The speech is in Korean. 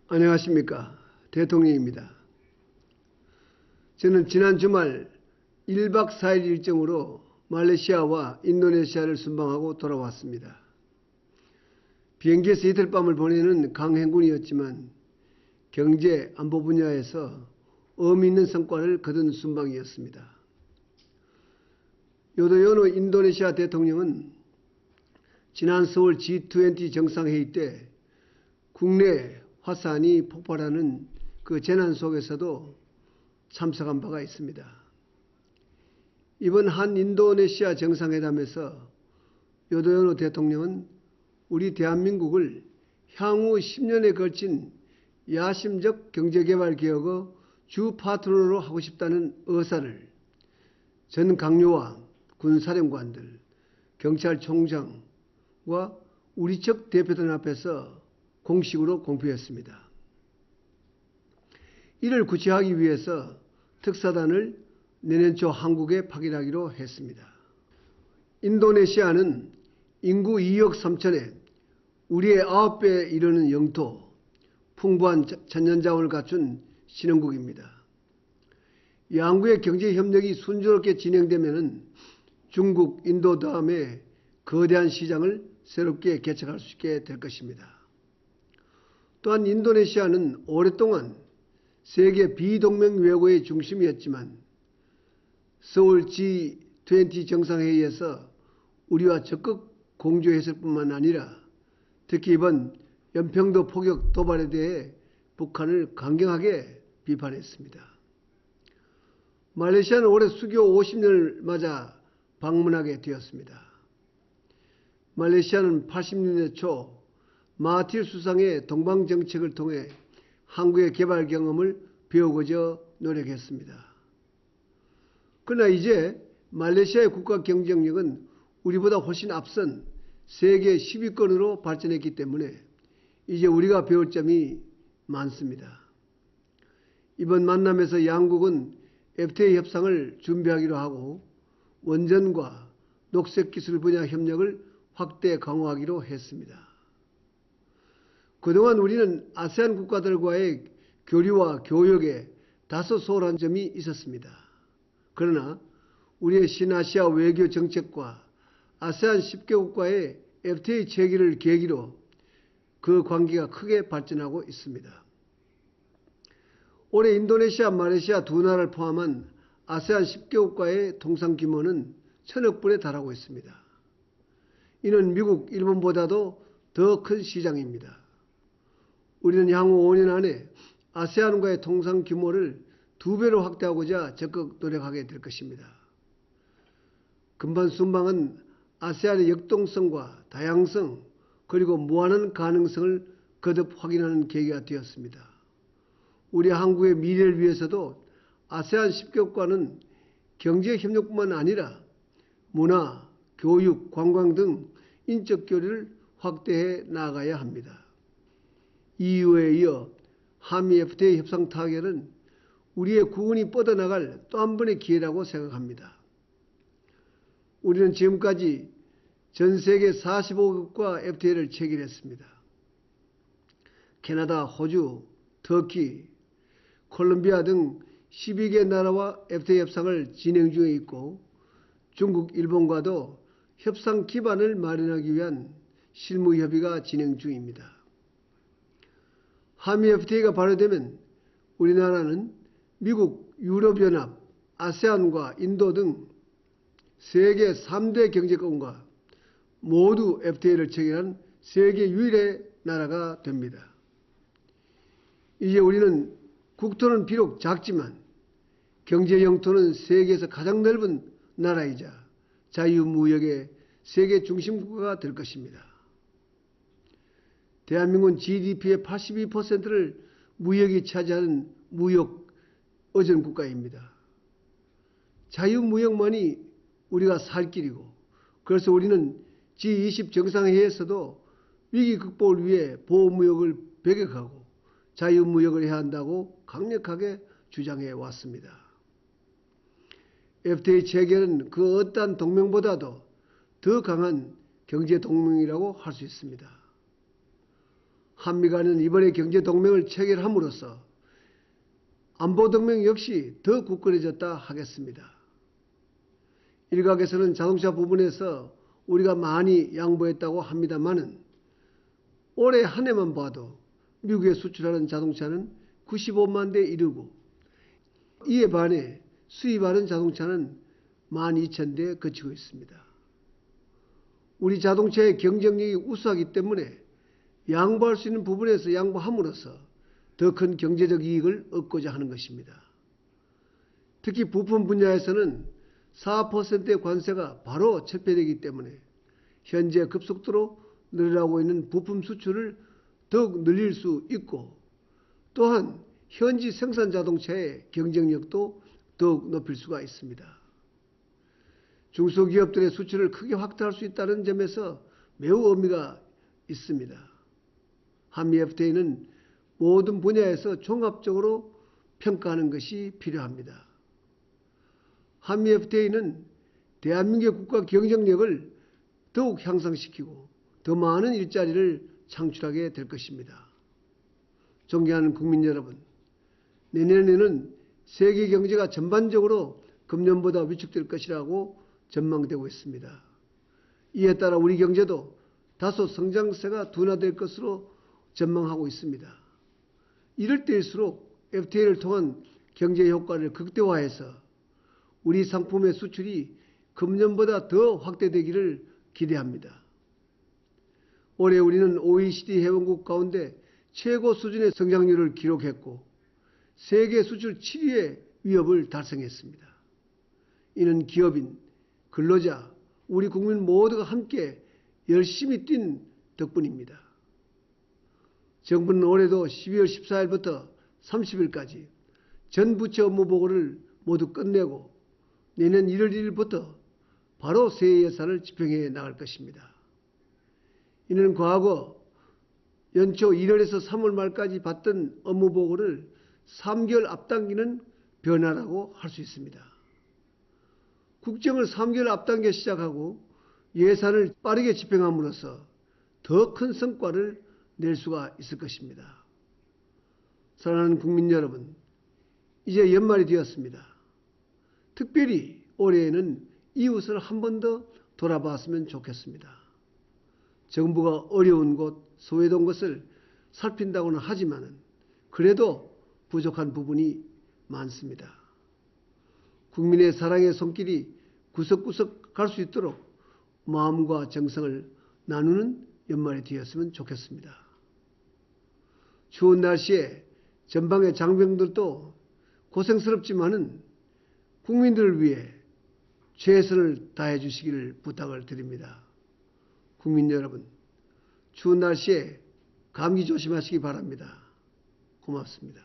안녕하십니까. 대통령입니다. 저는 지난 주말 1박 4일 일정으로 말레이시아와 인도네시아를 순방하고 돌아왔습니다. 비행기에서 이틀 밤을 보내는 강행군이었지만 경제 안보 분야에서 의미 있는 성과를 거둔 순방이었습니다. 요도요노 인도네시아 대통령은 지난 4월 G20 정상회의 때 국내 화산이 폭발하는 그 재난 속에서도 참석한 바가 있습니다. 이번 한 인도네시아 정상회담에서 요도요노 대통령은 우리 대한민국을 향후 10년에 걸친 야심적 경제개발 개혁의 주 파트너로 하고 싶다는 의사를 전 강요와 군사령관들, 경찰총장과 우리 측 대표단 앞에서 공식으로 공표했습니다. 이를 구체하기 위해서 특사단을 내년 초 한국에 파견하기로 했습니다. 인도네시아는 인구 2억 3천에 우리의 9배에 이르는 영토, 풍부한 천연자원을 갖춘 신흥국입니다. 양국의 경제협력이 순조롭게 진행되면 중국, 인도 다음에 거대한 시장을 새롭게 개척할 수 있게 될 것입니다. 또한 인도네시아는 오랫동안 세계 비동맹 외교의 중심이었지만 서울 G20 정상회의에서 우리와 적극 공조했을 뿐만 아니라 특히 이번 연평도 포격 도발에 대해 북한을 강경하게 비판했습니다. 말레이시아는 올해 수교 50년을 맞아 방문하게 되었습니다. 말레이시아는 80년대 초 마하틸 수상의 동방정책을 통해 한국의 개발 경험을 배우고자 노력했습니다. 그러나 이제 말레이시아의 국가 경쟁력은 우리보다 훨씬 앞선 세계 10위권으로 발전했기 때문에 이제 우리가 배울 점이 많습니다. 이번 만남에서 양국은 FTA 협상을 준비하기로 하고 원전과 녹색기술 분야 협력을 확대 강화하기로 했습니다. 그동안 우리는 아세안 국가들과의 교류와 교역에 다소 소홀한 점이 있었습니다. 그러나 우리의 신아시아 외교 정책과 아세안 10개국과의 FTA 체결을 계기로 그 관계가 크게 발전하고 있습니다. 올해 인도네시아, 말레이시아 두 나라를 포함한 아세안 10개국과의 통상 규모는 1,000억 불에 달하고 있습니다. 이는 미국, 일본보다도 더 큰 시장입니다. 우리는 향후 5년 안에 아세안과의 통상 규모를 2배로 확대하고자 적극 노력하게 될 것입니다. 금번 순방은 아세안의 역동성과 다양성 그리고 무한한 가능성을 거듭 확인하는 계기가 되었습니다. 우리 한국의 미래를 위해서도 아세안 10개국과는 경제협력뿐만 아니라 문화, 교육, 관광 등 인적 교류를 확대해 나가야 합니다. EU에 이어 한미 FTA 협상 타결은 우리의 구분이 뻗어나갈 또 한 번의 기회라고 생각합니다. 우리는 지금까지 전 세계 45개국과 FTA를 체결했습니다. 캐나다, 호주, 터키, 콜롬비아 등 12개 나라와 FTA 협상을 진행 중에 있고 중국, 일본과도 협상 기반을 마련하기 위한 실무 협의가 진행 중입니다. 한미 FTA가 발효되면 우리나라는 미국, 유럽연합, 아세안과 인도 등 세계 3대 경제권과 모두 FTA를 체결한 세계 유일의 나라가 됩니다. 이제 우리는 국토는 비록 작지만 경제 영토는 세계에서 가장 넓은 나라이자 자유무역의 세계 중심국가가 될 것입니다. 대한민국은 GDP의 82%를 무역이 차지하는 무역 의존 국가입니다. 자유무역만이 우리가 살 길이고 그래서 우리는 G20 정상회의에서도 위기 극복을 위해 보호무역을 배격하고 자유무역을 해야 한다고 강력하게 주장해 왔습니다. FTA 체결은 그 어떠한 동맹보다도 더 강한 경제동맹이라고 할 수 있습니다. 한미 간은 이번에 경제동맹을 체결함으로써 안보동맹 역시 더 굳건해졌다 하겠습니다. 일각에서는 자동차 부분에서 우리가 많이 양보했다고 합니다마는 올해 한 해만 봐도 미국에 수출하는 자동차는 95만 대 이르고 이에 반해 수입하는 자동차는 12,000대에 그치고 있습니다. 우리 자동차의 경쟁력이 우수하기 때문에 양보할 수 있는 부분에서 양보함으로써 더 큰 경제적 이익을 얻고자 하는 것입니다. 특히 부품 분야에서는 4%의 관세가 바로 철폐되기 때문에 현재 급속도로 늘어나고 있는 부품 수출을 더욱 늘릴 수 있고 또한 현지 생산 자동차의 경쟁력도 더욱 높일 수가 있습니다. 중소기업들의 수출을 크게 확대할 수 있다는 점에서 매우 의미가 있습니다. 한미 FTA는 모든 분야에서 종합적으로 평가하는 것이 필요합니다. 한미 FTA는 대한민국의 국가 경쟁력을 더욱 향상시키고 더 많은 일자리를 창출하게 될 것입니다. 존경하는 국민 여러분, 내년에는 세계 경제가 전반적으로 금년보다 위축될 것이라고 전망되고 있습니다. 이에 따라 우리 경제도 다소 성장세가 둔화될 것으로 전망하고 있습니다. 이럴 때일수록 FTA를 통한 경제 효과를 극대화해서 우리 상품의 수출이 금년보다 더 확대되기를 기대합니다. 올해 우리는 OECD 회원국 가운데 최고 수준의 성장률을 기록했고 세계 수출 7위의 위협을 달성했습니다. 이는 기업인, 근로자, 우리 국민 모두가 함께 열심히 뛴 덕분입니다. 정부는 올해도 12월 14일부터 30일까지 전 부처 업무 보고를 모두 끝내고 내년 1월 1일부터 바로 새해 예산을 집행해 나갈 것입니다. 이는 과거 연초 1월에서 3월 말까지 받던 업무 보고를 3개월 앞당기는 변화라고 할 수 있습니다. 국정을 3개월 앞당겨 시작하고 예산을 빠르게 집행함으로써 더 큰 성과를 낼 수가 있을 것입니다. 사랑하는 국민 여러분, 이제 연말이 되었습니다. 특별히 올해에는 이웃을 한 번 더 돌아봤으면 좋겠습니다. 정부가 어려운 곳, 소외된 것을 살핀다고는 하지만 그래도 부족한 부분이 많습니다. 국민의 사랑의 손길이 구석구석 갈 수 있도록 마음과 정성을 나누는 연말이 되었으면 좋겠습니다. 추운 날씨에 전방의 장병들도 고생스럽지만은 국민들을 위해 최선을 다해 주시기를 부탁을 드립니다. 국민 여러분, 추운 날씨에 감기 조심하시기 바랍니다. 고맙습니다.